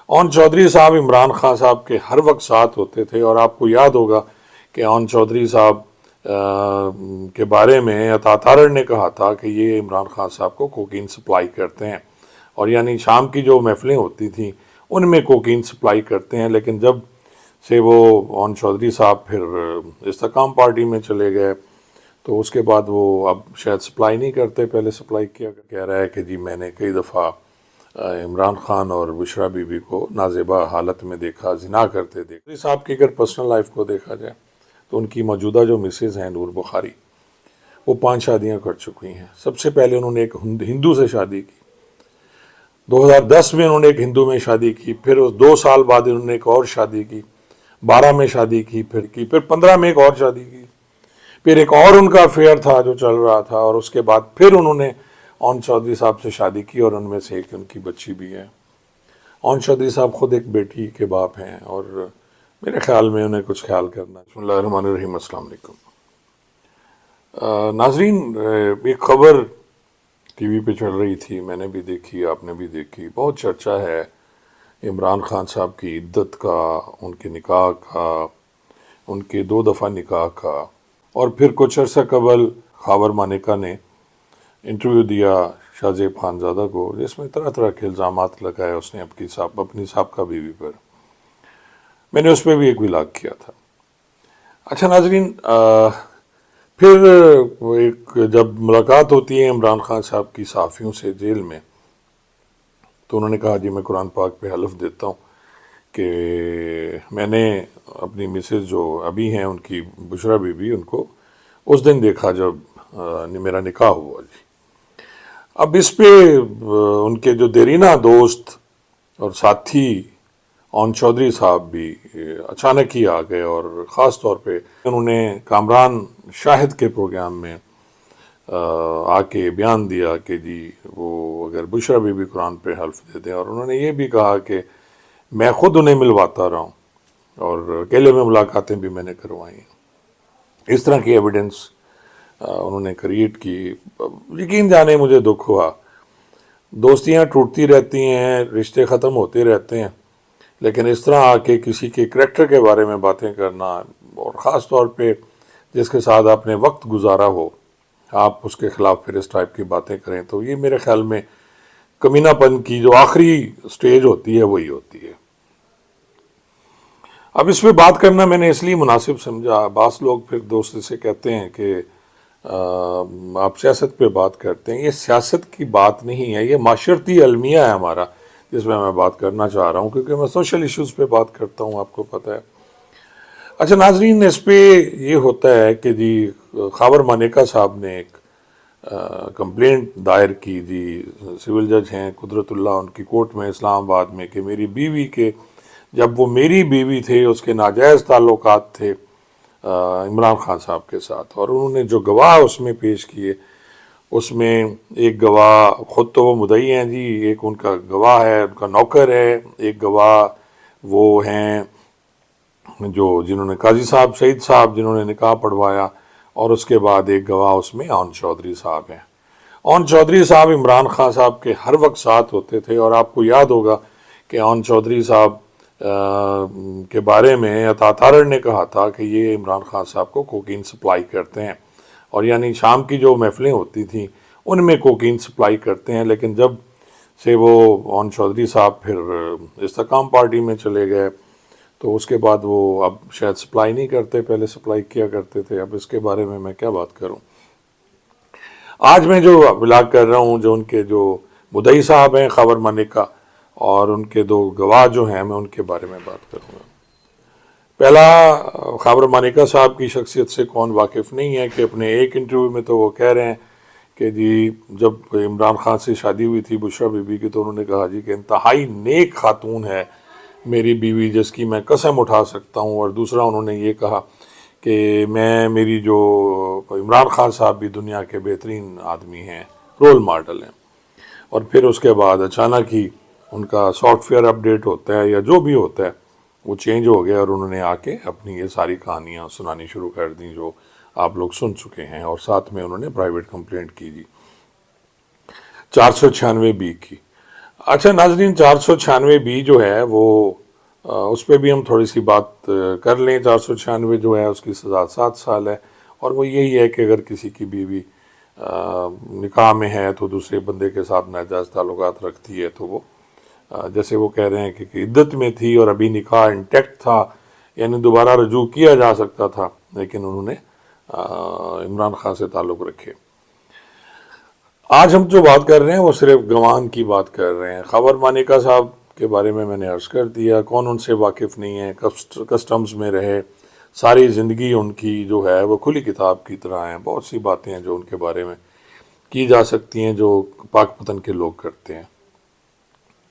اون چودھری صاحب عمران خان صاحب کے ہر وقت ساتھ ہوتے تھے، اور آپ کو یاد ہوگا کہ اون چودھری صاحب کے بارے میں عطا تارڑ نے کہا تھا کہ یہ عمران خان صاحب کو کوکین سپلائی کرتے ہیں، اور یعنی شام کی جو محفلیں ہوتی تھیں ان میں کوکین سپلائی کرتے ہیں۔ لیکن جب سے وہ اون چودھری صاحب پھر استحکام پارٹی میں چلے گئے تو اس کے بعد وہ اب شاید سپلائی نہیں کرتے، پہلے سپلائی کیا۔ کہہ رہا ہے کہ جی میں نے کئی دفعہ عمران خان اور بشرا بی بی کو نازیبا حالت میں دیکھا، زنا کرتے دیکھا۔ صاحب کی اگر پرسنل لائف کو دیکھا جائے تو ان کی موجودہ جو مسز ہیں نور بخاری، وہ 5 شادیاں کر چکی ہیں۔ سب سے پہلے انہوں نے ایک ہندو سے شادی کی، 2010 میں انہوں نے ایک ہندو میں شادی کی، پھر 2 سال بعد انہوں نے ایک اور شادی کی، 12 میں شادی کی، پھر 15 میں ایک اور شادی کی، پھر ایک اور ان کا افیئر تھا جو چل رہا تھا، اور اس کے بعد پھر انہوں نے اون چودھری صاحب سے شادی کی، اور ان میں سے ایک ان کی بچی بھی ہے۔ اون چودھری صاحب خود ایک بیٹی کے باپ ہیں، اور میرے خیال میں انہیں کچھ خیال کرنا۔ بسم اللہ الرحمن الرحیم، السلام علیکم ناظرین۔ ایک خبر ٹی وی پہ چل رہی تھی، میں نے بھی دیکھی، آپ نے بھی دیکھی، بہت چرچا ہے عمران خان صاحب کی عدت کا، ان کے نکاح کا، ان کے 2 دفعہ نکاح کا، اور پھر کچھ عرصہ قبل خاور مانیکا نے انٹرویو دیا شاہ زیب خانزادہ کو، جس میں طرح طرح کے الزامات لگائے اس نے اپنی سابقہ بیوی پر۔ میں نے اس پہ بھی ایک ولاگ کیا تھا۔ اچھا ناظرین، پھر ایک جب ملاقات ہوتی ہے عمران خان صاحب کی صحافیوں سے جیل میں، تو انہوں نے کہا جی میں قرآن پاک پہ حلف دیتا ہوں کہ میں نے اپنی مسز جو ابھی ہیں ان کی بشرا بی بی، ان کو اس دن دیکھا جب میرا نکاح ہوا جی۔ اب اس پہ ان کے جو دیرینہ دوست اور ساتھی اون چودھری صاحب بھی اچانک ہی آ گئے، اور خاص طور پہ انہوں نے کامران شاہد کے پروگرام میں آ کے بیان دیا کہ جی وہ اگر بشرا بی بی قرآن پہ حلف دے دیں، اور انہوں نے یہ بھی کہا کہ میں خود انہیں ملواتا رہا ہوں، اور اکیلے میں ملاقاتیں بھی میں نے کروائی ہیں۔ اس طرح کی ایویڈنس انہوں نے کریٹ کی۔ یقین جانے مجھے دکھ ہوا، دوستیاں ٹوٹتی رہتی ہیں، رشتے ختم ہوتے رہتے ہیں، لیکن اس طرح آ کے کسی کے کریکٹر کے بارے میں باتیں کرنا، اور خاص طور پہ جس کے ساتھ آپ نے وقت گزارا ہو، آپ اس کے خلاف پھر اس ٹائپ کی باتیں کریں، تو یہ میرے خیال میں کمینہ پن کی جو آخری سٹیج ہوتی ہے وہی ہوتی ہے۔ اب اس پہ بات کرنا میں نے اس لیے مناسب سمجھا، بعض لوگ پھر دوست سے کہتے ہیں کہ آپ سیاست پہ بات کرتے ہیں، یہ سیاست کی بات نہیں ہے، یہ معاشرتی المیہ ہے ہمارا، جس میں بات کرنا چاہ رہا ہوں، کیونکہ میں سوشل ایشوز پہ بات کرتا ہوں، آپ کو پتہ ہے۔ اچھا ناظرین، اس پہ یہ ہوتا ہے کہ جی خاور مانیکا صاحب نے ایک کمپلینٹ دائر کی، جی سول جج ہیں قدرت اللہ ان کی کورٹ میں اسلام آباد میں، کہ میری بیوی کے، جب وہ میری بیوی تھے اس کے ناجائز تعلقات تھے عمران خان صاحب کے ساتھ، اور انہوں نے جو گواہ اس میں پیش کیے، اس میں ایک گواہ خود تو وہ مدعی ہیں جی، ایک ان کا گواہ ہے، ان کا نوکر ہے، ایک گواہ وہ ہیں جو جنہوں نے قاضی صاحب سعید صاحب جنہوں نے نکاح پڑھوایا، اور اس کے بعد ایک گواہ اس میں اون چودھری صاحب ہیں۔ اون چودھری صاحب عمران خان صاحب کے ہر وقت ساتھ ہوتے تھے، اور آپ کو یاد ہوگا کہ اون چودھری صاحب کے بارے میں عطا تارڑ نے کہا تھا کہ یہ عمران خان صاحب کو کوکین سپلائی کرتے ہیں، اور یعنی شام کی جو محفلیں ہوتی تھیں ان میں کوکین سپلائی کرتے ہیں۔ لیکن جب سے وہ اون چودھری صاحب پھر استحکام پارٹی میں چلے گئے تو اس کے بعد وہ اب شاید سپلائی نہیں کرتے، پہلے سپلائی کیا کرتے تھے۔ اب اس کے بارے میں کیا بات کروں۔ آج میں جو بلاگ کر رہا ہوں، جو ان کے جو مدعی صاحب ہیں خاور مانیکا، اور ان کے 2 گواہ جو ہیں، میں ان کے بارے میں بات کروں گا۔ پہلا، خاور مانیکا صاحب کی شخصیت سے کون واقف نہیں ہے کہ اپنے ایک انٹرویو میں تو وہ کہہ رہے ہیں کہ جی جب عمران خان سے شادی ہوئی تھی بشرا بی بی کی، تو انہوں نے کہا جی کہ انتہائی نیک خاتون ہے میری بیوی، جس کی میں قسم اٹھا سکتا ہوں، اور دوسرا انہوں نے یہ کہا کہ میری جو عمران خان صاحب بھی دنیا کے بہترین آدمی ہیں، رول ماڈل ہیں۔ اور پھر اس کے بعد اچانک ہی ان کا سافٹ ویئر اپڈیٹ ہوتا ہے یا جو بھی ہوتا ہے وہ چینج ہو گیا، اور انہوں نے آ کے اپنی یہ ساری کہانیاں سنانی شروع کر دیں جو آپ لوگ سن چکے ہیں، اور ساتھ میں انہوں نے پرائیویٹ کمپلینٹ کی جی 496 بی کی۔ اچھا ناظرین، 496 جو ہے وہ اس پہ بھی ہم تھوڑی سی بات کر لیں۔ 496 جو ہے اس کی سزا 7 سال ہے، اور وہ یہی ہے کہ اگر کسی کی بیوی نکاح میں ہے تو دوسرے بندے کے ساتھ ناجائز تعلقات رکھتی ہے تو وہ جیسے وہ کہہ رہے ہیں کہ عدت میں تھی اور ابھی نکاح انٹیکٹ تھا، یعنی دوبارہ رجوع کیا جا سکتا تھا، لیکن انہوں نے عمران خان سے تعلق رکھے۔ آج ہم جو بات کر رہے ہیں وہ صرف گوان کی بات کر رہے ہیں۔ خاور مانیکا صاحب کے بارے میں نے عرض کر دیا، کون ان سے واقف نہیں ہے، کسٹمز میں رہے، ساری زندگی ان کی جو ہے وہ کھلی کتاب کی طرح ہیں، بہت سی باتیں ہیں جو ان کے بارے میں کی جا سکتی ہیں جو پاک پتن کے لوگ کرتے ہیں۔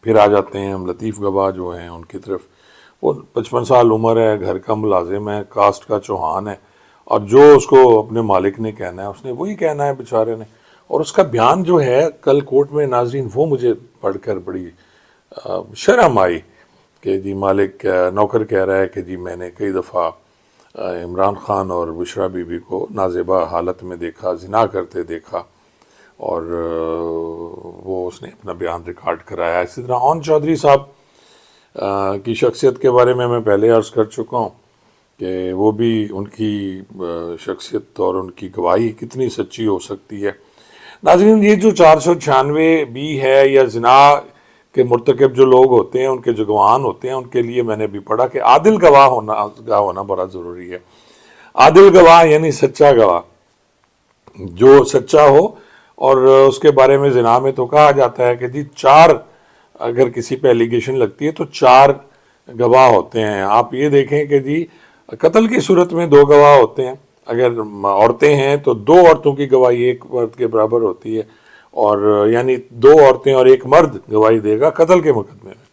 پھر آ جاتے ہیں ہم لطیف گواہ جو ہیں ان کی طرف، وہ 55 سال عمر ہے، گھر کا ملازم ہے، کاسٹ کا چوہان ہے، اور جو اس کو اپنے مالک نے کہنا ہے اس نے وہی کہنا ہے بیچارے نے۔ اور اس کا بیان جو ہے کل کورٹ میں ناظرین، وہ مجھے پڑھ کر بڑی شرم آئی کہ جی مالک نوکر کہہ رہا ہے کہ جی میں نے کئی دفعہ عمران خان اور بشرا بی بی کو نازیبا حالت میں دیکھا، زنا کرتے دیکھا، اور وہ اس نے اپنا بیان ریکارڈ کرایا۔ اسی طرح اون چودھری صاحب کی شخصیت کے بارے میں پہلے عرض کر چکا ہوں کہ وہ بھی ان کی شخصیت اور ان کی گواہی کتنی سچی ہو سکتی ہے۔ ناظرین، یہ جو 496 ہے یا زنا کے مرتکب جو لوگ ہوتے ہیں، ان کے جو گواہان ہوتے ہیں، ان کے لیے میں نے بھی پڑھا کہ عادل گواہ ہونا بڑا ضروری ہے۔ عادل گواہ یعنی سچا گواہ، جو سچا ہو، اور اس کے بارے میں زنا میں تو کہا جاتا ہے کہ جی 4 اگر کسی پہ ایلیگیشن لگتی ہے تو 4 گواہ ہوتے ہیں۔ آپ یہ دیکھیں کہ جی قتل کی صورت میں 2 گواہ ہوتے ہیں، اگر عورتیں ہیں تو 2 عورتوں کی گواہی 1 مرد کے برابر ہوتی ہے، اور یعنی 2 عورتیں اور 1 مرد گواہی دے گا قتل کے مقدمے میں،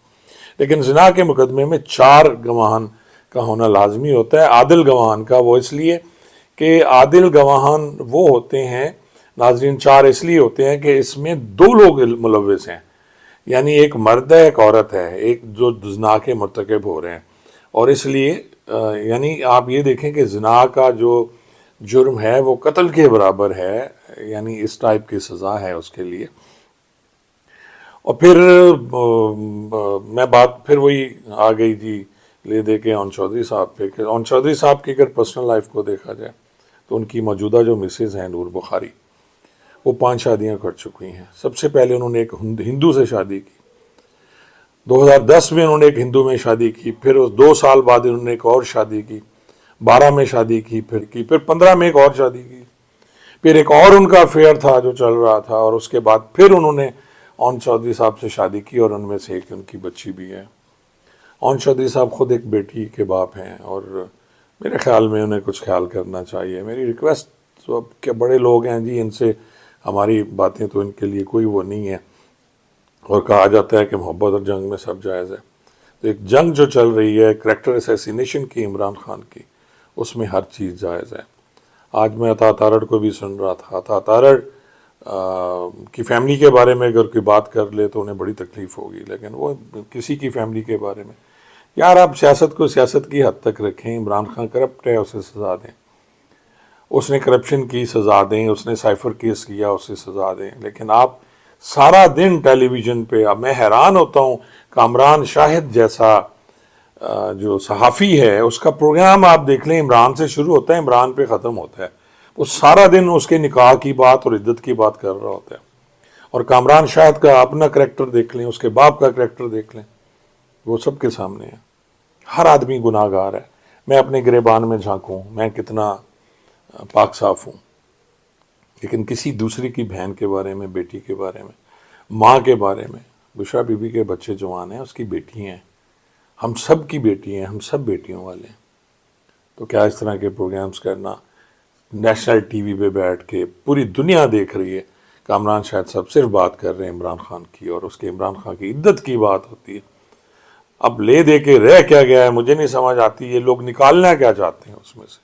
لیکن زنا کے مقدمے میں 4 گواہان کا ہونا لازمی ہوتا ہے۔ عادل گواہان کا وہ اس لیے کہ عادل گواہان وہ ہوتے ہیں ناظرین، 4 اس لیے ہوتے ہیں کہ اس میں 2 لوگ ملوث ہیں، یعنی 1 مرد ہے 1 عورت ہے، ایک جو زنا کے مرتکب ہو رہے ہیں، اور اس لیے یعنی آپ یہ دیکھیں کہ زنا کا جو جرم ہے وہ قتل کے برابر ہے، یعنی اس ٹائپ کی سزا ہے اس کے لیے۔ اور پھر میں بات پھر وہی آ گئی جی لے دے کے اون چودھری صاحب پہ، کہ اون چودھری صاحب کی اگر پرسنل لائف کو دیکھا جائے تو ان کی موجودہ جو مسز ہیں نور بخاری، وہ 5 شادیاں کر چکی ہیں۔ سب سے پہلے انہوں نے ایک ہندو سے شادی کی، 2010 میں انہوں نے ایک ہندو میں شادی کی، پھر 2 سال بعد انہوں نے ایک اور شادی کی، 12 میں شادی کی، پھر 15 میں ایک اور شادی کی، پھر ایک اور ان کا افیئر تھا جو چل رہا تھا، اور اس کے بعد پھر انہوں نے اون چودھری صاحب سے شادی کی، اور ان میں سے ایک ان کی بچی بھی ہے۔ اون چودھری صاحب خود ایک بیٹی کے باپ ہیں، اور میرے خیال میں انہیں کچھ خیال کرنا چاہیے۔ میری ریکویسٹ کہ بڑے لوگ ہیں جی، ان سے ہماری باتیں تو ان کے لیے کوئی وہ نہیں ہے، اور کہا جاتا ہے کہ محبت اور جنگ میں سب جائز ہے، تو ایک جنگ جو چل رہی ہے کریکٹر اسیسینیشن کی عمران خان کی، اس میں ہر چیز جائز ہے۔ آج میں عطا تارڑ کو بھی سن رہا تھا، عطا تارڑ کی فیملی کے بارے میں اگر کوئی بات کر لے تو انہیں بڑی تکلیف ہوگی، لیکن وہ کسی کی فیملی کے بارے میں، یار آپ سیاست کو سیاست کی حد تک رکھیں۔ عمران خان کرپٹ ہے، اسے سزا دیں، اس نے کرپشن کی سزا دیں، اس نے سائفر کیس کیا اسے سزا دیں، لیکن آپ سارا دن ٹیلی ویژن پہ، اب میں حیران ہوتا ہوں کامران شاہد جیسا جو صحافی ہے، اس کا پروگرام آپ دیکھ لیں، عمران سے شروع ہوتا ہے عمران پہ ختم ہوتا ہے، وہ سارا دن اس کے نکاح کی بات اور عدت کی بات کر رہا ہوتا ہے۔ اور کامران شاہد کا اپنا کریکٹر دیکھ لیں، اس کے باپ کا کریکٹر دیکھ لیں، وہ سب کے سامنے ہے۔ ہر آدمی گناہ گار ہے، میں اپنے گریبان میں جھانکوں میں کتنا پاک صاف ہوں، لیکن کسی دوسری کی بہن کے بارے میں، بیٹی کے بارے میں، ماں کے بارے میں، بشرا بی بی کے بچے جوان ہیں، اس کی بیٹی ہیں، ہم سب کی بیٹی ہیں، ہم سب بیٹیوں والے ہیں، تو کیا اس طرح کے پروگرامز کرنا؟ نیشنل ٹی وی پہ بیٹھ کے پوری دنیا دیکھ رہی ہے، کامران شاہد صاحب صرف بات کر رہے ہیں عمران خان کی، اور اس کے عمران خان کی عدت کی بات ہوتی ہے۔ اب لے دے کے رہ کیا گیا ہے مجھے نہیں سمجھ آتی، یہ لوگ نکالنا کیا چاہتے ہیں اس میں سے؟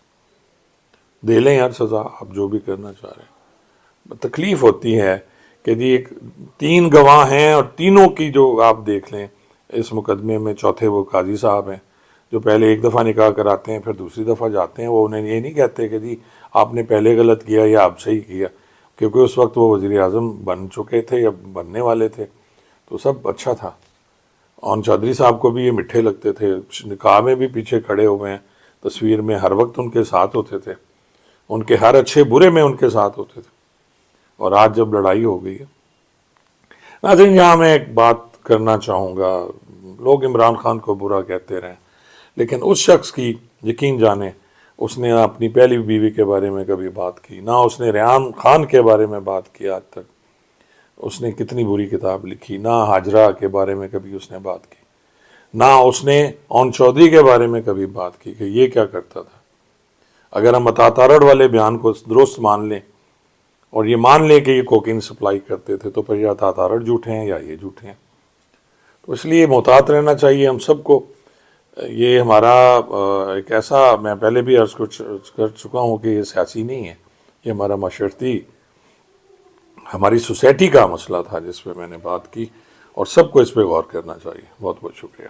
دے لیں یار سزا، آپ جو بھی کرنا چاہ رہے ہیں۔ تکلیف ہوتی ہے کہ جی ایک 3 گواہ ہیں، اور تینوں کی جو آپ دیکھ لیں اس مقدمے میں، چوتھے وہ قاضی صاحب ہیں جو پہلے 1 دفعہ نکاح کراتے ہیں، پھر دوسری دفعہ جاتے ہیں، وہ انہیں یہ نہیں کہتے کہ جی آپ نے پہلے غلط کیا یا آپ صحیح کیا، کیونکہ اس وقت وہ وزیر اعظم بن چکے تھے یا بننے والے تھے، تو سب اچھا تھا. اون چودھری صاحب کو بھی یہ میٹھے لگتے تھے, نکاح میں بھی پیچھے کھڑے ہوئے ہیں, تصویر میں ہر وقت ان کے ساتھ ہوتے تھے, ان کے ہر اچھے برے میں ان کے ساتھ ہوتے تھے. اور آج جب لڑائی ہو گئی ہے. ناظرین, یہاں میں ایک بات کرنا چاہوں گا, لوگ عمران خان کو برا کہتے رہیں, لیکن اس شخص کی یقین جانیں اس نے اپنی پہلی بیوی کے بارے میں کبھی بات کی نہ, اس نے ریحان خان کے بارے میں بات کی آج تک. اس نے کتنی بری کتاب لکھی, نہ ہاجرہ کے بارے میں کبھی اس نے بات کی, نہ اس نے اون چودھری کے بارے میں کبھی بات کی کہ یہ کیا کرتا تھا. اگر ہم عطا تارڑ والے بیان کو درست مان لیں اور یہ مان لیں کہ یہ کوکین سپلائی کرتے تھے, تو پھر یہ عطا تارڑ جھوٹے ہیں یا یہ جھوٹے ہیں. تو اس لیے محتاط رہنا چاہیے ہم سب کو. یہ ہمارا ایک ایسا, میں پہلے بھی عرض کر چکا ہوں کہ یہ سیاسی نہیں ہے, یہ ہمارا معاشرتی, ہماری سوسائٹی کا مسئلہ تھا جس پہ میں نے بات کی, اور سب کو اس پہ غور کرنا چاہیے. بہت بہت شکریہ.